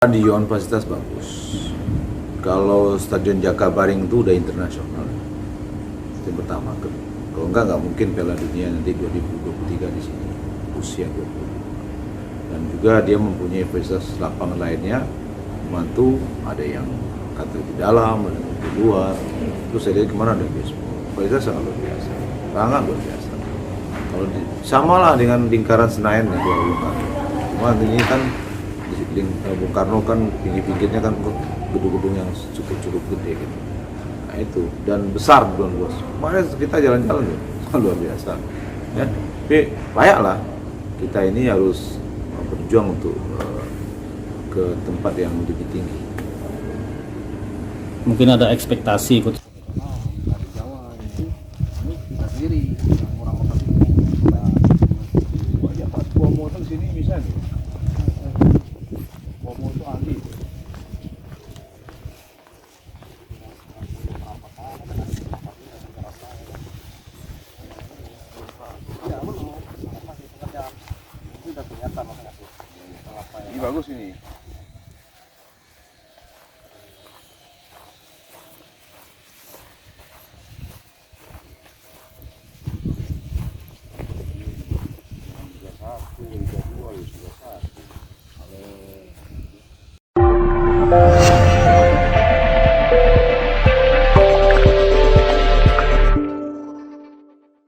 Di universitas bagus. Kalau Stadion Jakabaring itu udah internasional. Itu yang pertama. Kalau nggak mungkin Piala Dunia nanti 2023 di sini usia 20. Dan juga dia mempunyai fasilitas lapangan lainnya. Mantu ada yang kata di dalam, ada yang di luar. Terus saya lihat kemana ada baseball. Fasilitas sangat luar biasa. Sangat luar biasa. Kalau samalah dengan lingkaran Senayan ya, cuma ini kan Bung Karno kan pinggir-pinggirnya kan gedung-gedung yang cukup gede gitu. Nah itu, dan besar Don Bos. Makanya kita jalan-jalan tuh luar biasa. Ya, tapi layaklah kita ini harus berjuang untuk ke tempat yang lebih tinggi. Mungkin ada ekspektasi ikut. Dari Jawa ini kita sendiri orang-orang ya pas gua mau ke sini bisa nih. Gua mau tuh ahli. Ini bagus ini.